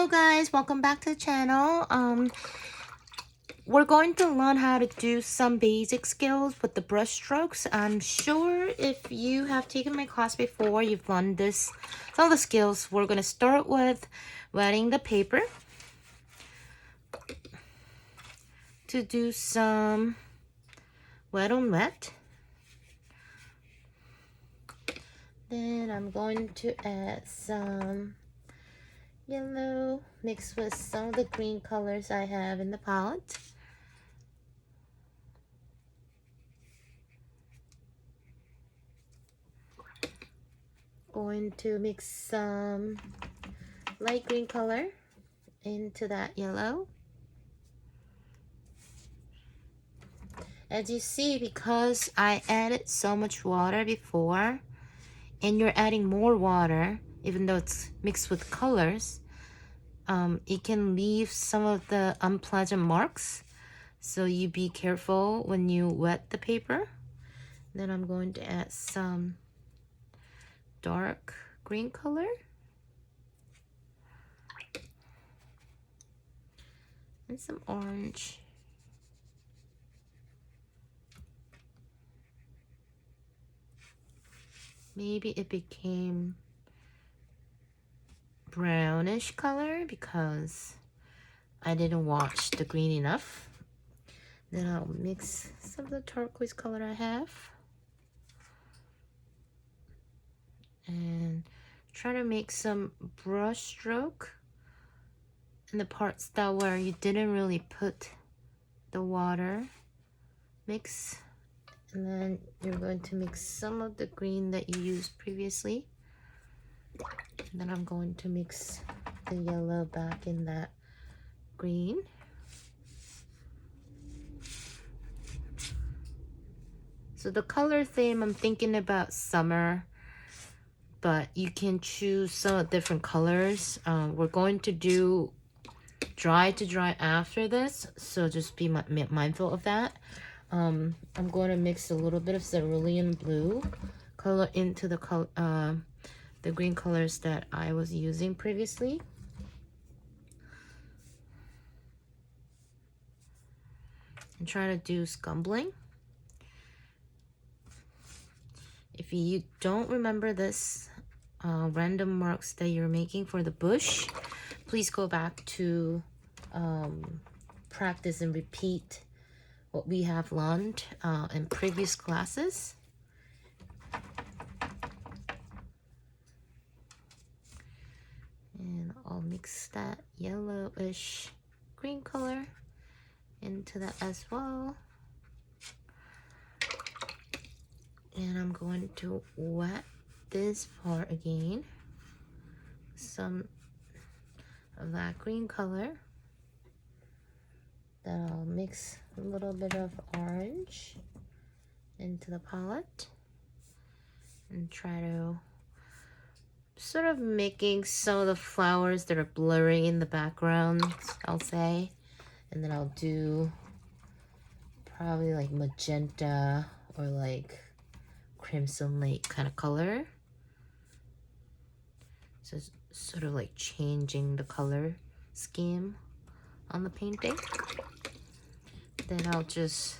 Hello guys, welcome back to the channel. We're going to learn how to do some basic skills with the brush strokes. I'm sure if you have taken my class before, you've learned some of the skills. We're going to start with wetting the paper to do some wet on wet. Then I'm going to add some yellow mixed with some of the green colors I have in the palette. Going to mix some light green color into that yellow. As you see, because I added so much water before, and you're adding more water, even though it's mixed with colors, it can leave some of the unpleasant marks. So you be careful when you wet the paper. Then I'm going to add some dark green color. And some orange. Maybe it became brownish color because I didn't wash the green enough. Then I'll mix some of the turquoise color I have. And try to make some brush stroke in the parts that where you didn't really put the water. Mix. And then you're going to mix some of the green that you used previously. And then I'm going to mix the yellow back in that green. So the color theme, I'm thinking about summer, but you can choose some different colors. We're going to do dry to dry after this, so just be mindful of that. I'm going to mix a little bit of vermilion blue color into the green colors that I was using previously. And try to do scumbling. If you don't remember this random marks that you're making for the bush, please go back to practice and repeat what we have learned in previous classes. And I'll mix that yellowish green color into that as well. And I'm going to wet this part again. Some of that green color. Then I'll mix a little bit of orange into the palette and try to sort of making some of the flowers that are blurring in the background, I'll say. And then I'll do probably like magenta or like crimson lake kind of color. So it's sort of like changing the color scheme on the painting. Then I'll just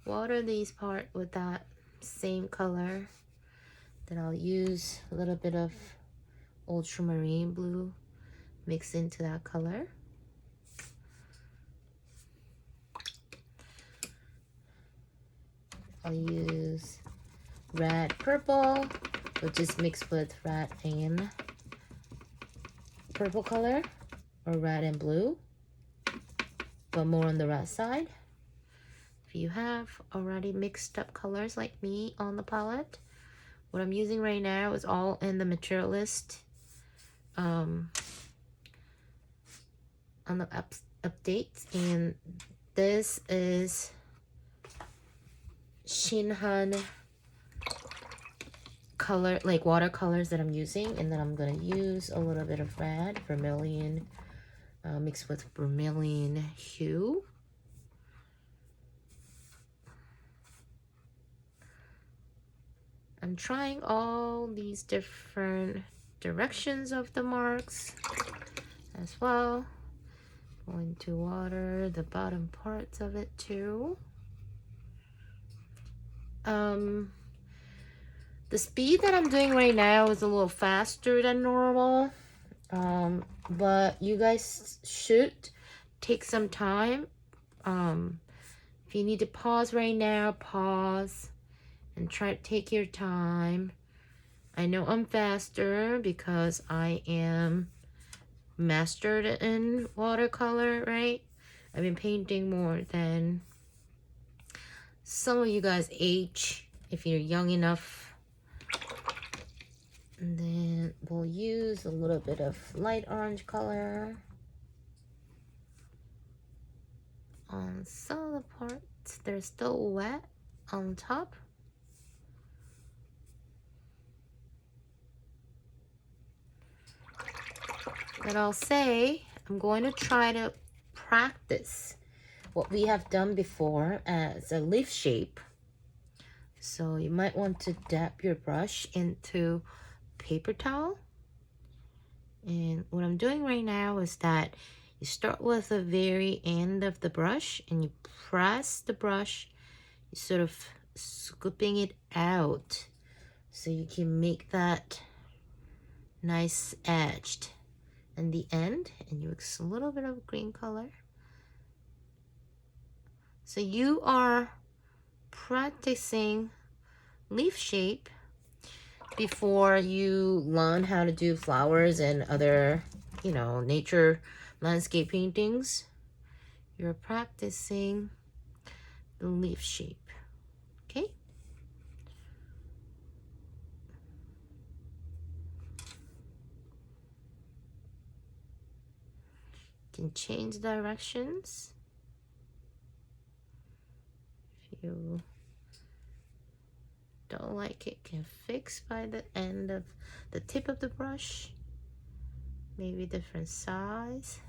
water these part with that same color. Then I'll use a little bit of ultramarine blue mixed into that color. I'll use red purple, which is mixed with red and purple color, or red and blue, but more on the red side. If you have already mixed up colors like me on the palette, what I'm using right now is all in the material list on the updates, and this is Shinhan color, like watercolors that I'm using. And then I'm gonna use a little bit of red, vermilion, mixed with vermilion hue. I'm trying all these different directions of the marks. as well. Going to water the bottom parts of it too. The speed that I'm doing right now is a little faster than normal, but you guys should take some time. If you need to pause right now, pause and try to take your time. I know I'm faster because I am mastered in watercolor, right? I've been painting more than some of you guys' age, if you're young enough. And then we'll use a little bit of light orange color on some of the parts. They're still wet on top. But I'll say I'm going to try to practice what we have done before as a leaf shape. So you might want to dab your brush into paper towel. And what I'm doing right now is that you start with the very end of the brush and you press the brush, you sort of scooping it out so you can make that nice edged in the end, and you mix a little bit of green color. So you are practicing leaf shape before you learn how to do flowers and other, you know, nature landscape paintings. You're practicing the leaf shape, okay? You can change directions if you don't like it. Can fix by the end of the tip of the brush, maybe different size.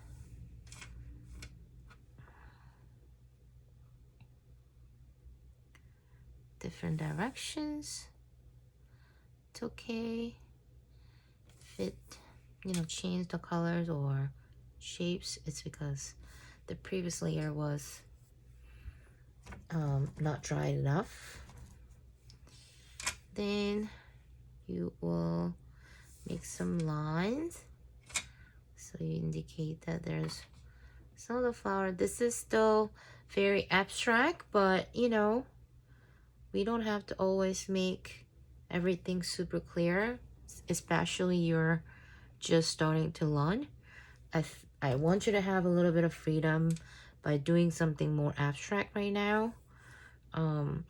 Different directions, it's okay. If it, you know, change the colors or shapes, it's because the previous layer was not dry enough. Then you will make some lines so you indicate that there's some of the flower. This is still very abstract, but you know, we don't have to always make everything super clear, especially you're just starting to learn. I want you to have a little bit of freedom by doing something more abstract right now,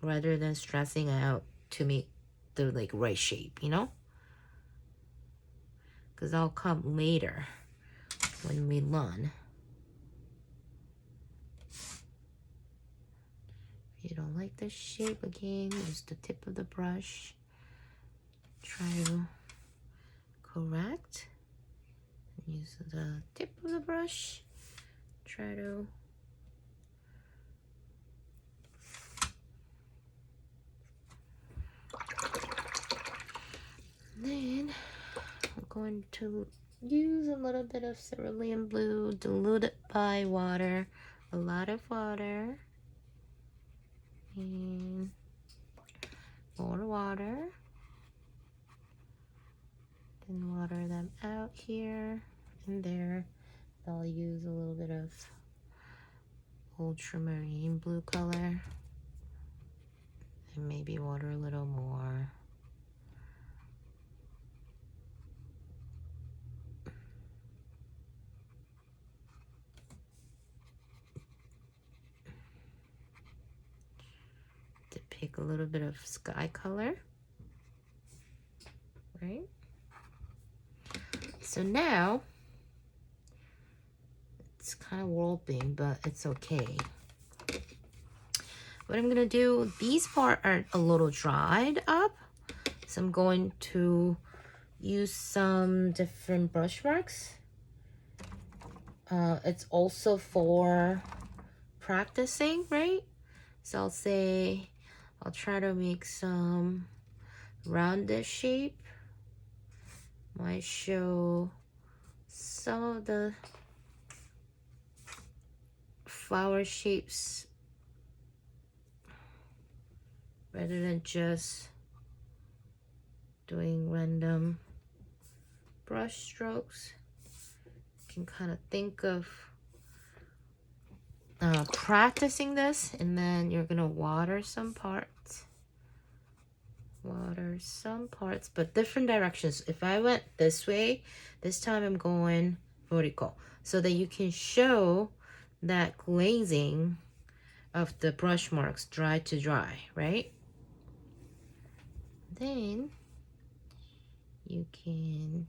rather than stressing out to make the like right shape, you know? Because I'll come later when we learn. If you don't like the shape, again, use the tip of the brush. Try to correct. Use the tip of the brush. Try to then I'm going to use a little bit of cerulean blue diluted by water, a lot of water, and more water. Then water them out here and there. I'll use a little bit of ultramarine blue color and maybe water a little more. To pick a little bit of sky color, right? So now it's kind of warping, but it's okay. What I'm gonna do, these parts are a little dried up, so I'm going to use some different brush marks. It's also for practicing, right? So I'll say I'll try to make some rounded shape. Might show some of the flower shapes rather than just doing random brush strokes. You can kind of think of practicing this, and then you're gonna water some parts, but different directions. If I went this way, this time I'm going vertical so that you can show that glazing of the brush marks dry to dry, right? Then you can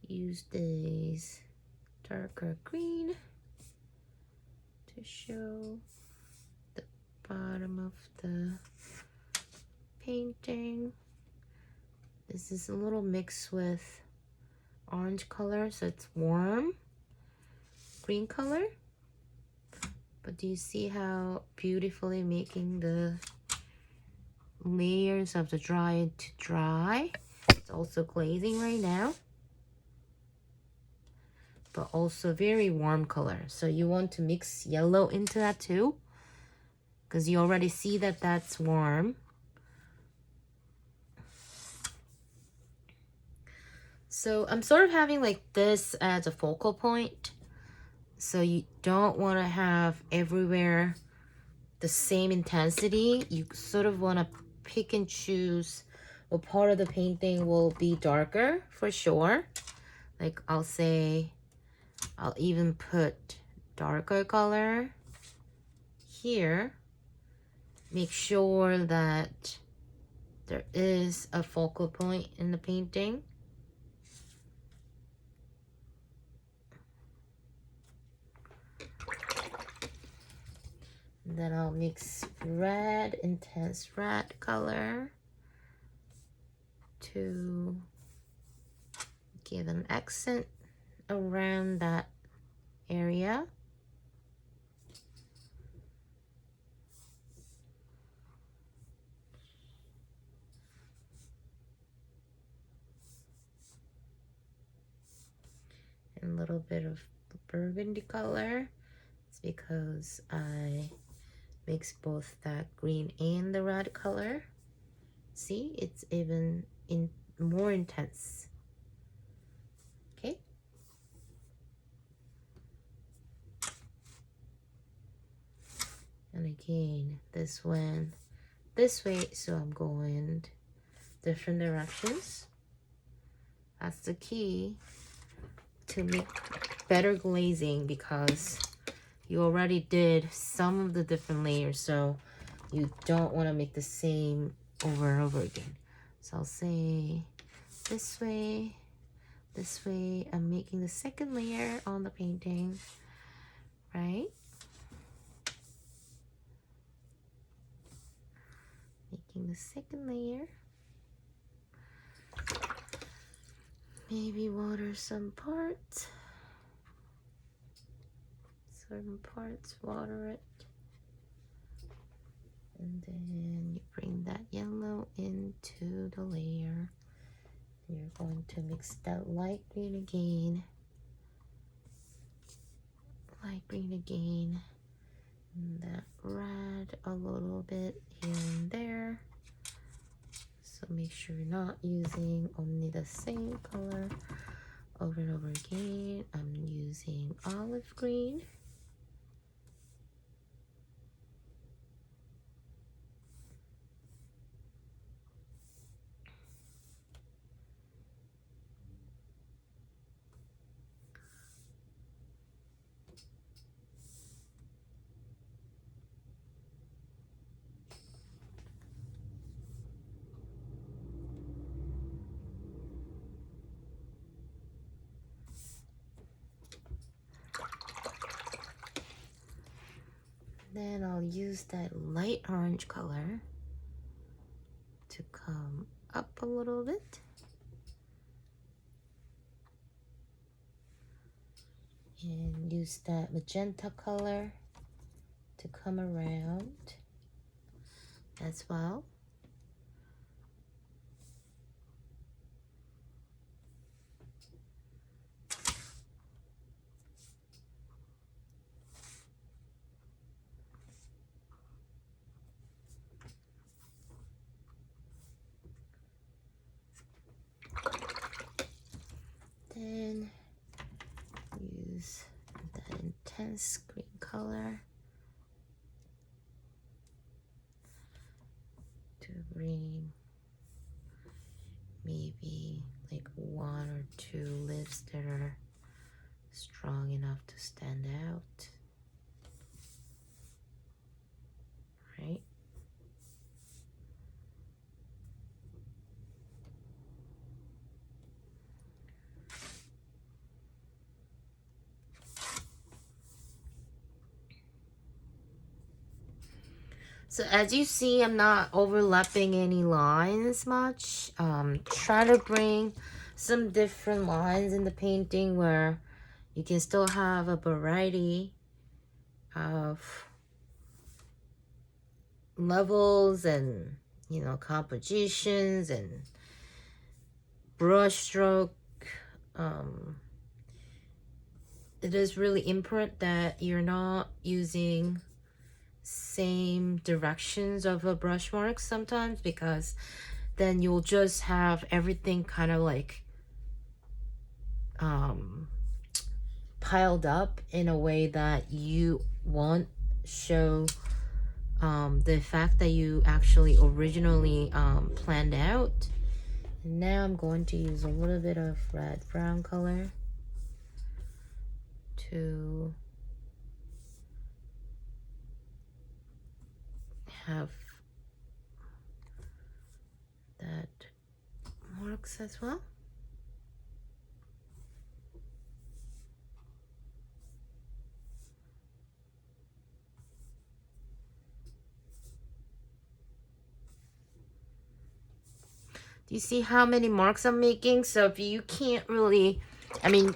use this darker green to show the bottom of the painting. This is a little mix with orange color, so it's warm green color. But do you see how beautifully making the layers of the dry to dry? It's also glazing right now, but also very warm color. So you want to mix yellow into that too, because you already see that that's warm. So I'm sort of having like this as a focal point. So you don't want to have everywhere the same intensity. You sort of want to pick and choose what part of the painting will be darker for sure. Like I'll say, I'll even put darker color here. Make sure that there is a focal point in the painting. And then I'll mix red, intense red color to give an accent around that area. And a little bit of burgundy color. It's because I mix both that green and the red color. See, it's even more intense. Okay. And again, this one this way, so I'm going different directions. That's the key to make better glazing, because you already did some of the different layers, so you don't want to make the same over and over again. So I'll say this way, I'm making the second layer on the painting, right? Making the second layer. Maybe water some parts. Certain parts, water it. And then you bring that yellow into the layer. You're going to mix that light green again. Light green again. And that red a little bit here and there. So make sure you're not using only the same color over and over again. I'm using olive green. Then I'll use that light orange color to come up a little bit. And use that magenta color to come around as well. intense green color to green. Maybe like 1 or 2 leaves that are strong enough to stand out. Right? So as you see, I'm not overlapping any lines much. Try to bring some different lines in the painting where you can still have a variety of levels and, you know, compositions and brush stroke. It is really important that you're not using same directions of a brush mark sometimes, because then you'll just have everything kind of like piled up in a way that you won't show the effect that you actually originally planned out. And now I'm going to use a little bit of red brown color to have that marks as well. Do you see how many marks I'm making? So if you can't really, I mean,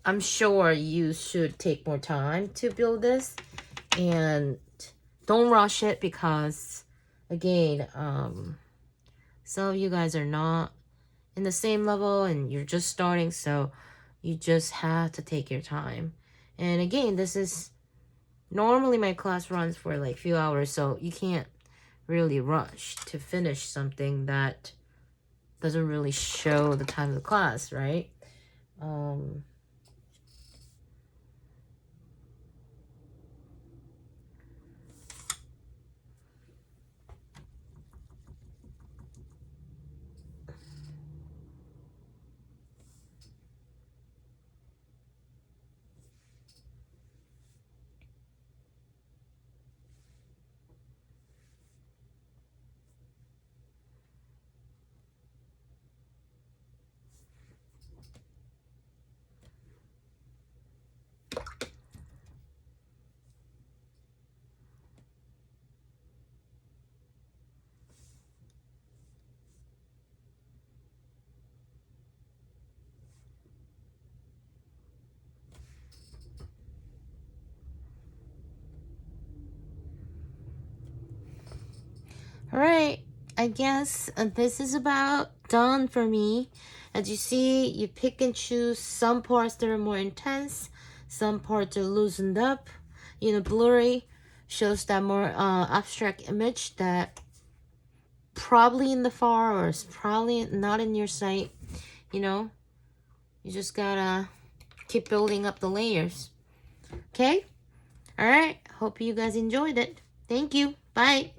I'm sure you should take more time to build this, and don't rush it, because again, some of you guys are not in the same level and you're just starting, so you just have to take your time. And again, this is normally my class runs for like a few hours, so you can't really rush to finish something that doesn't really show the time of the class, right? All right, I guess this is about done for me. As you see, you pick and choose some parts that are more intense, some parts are loosened up, you know, blurry, shows that more abstract image that probably in the far or is probably not in your sight. You know, you just gotta keep building up the layers. Okay? All right, hope you guys enjoyed it. Thank you. Bye.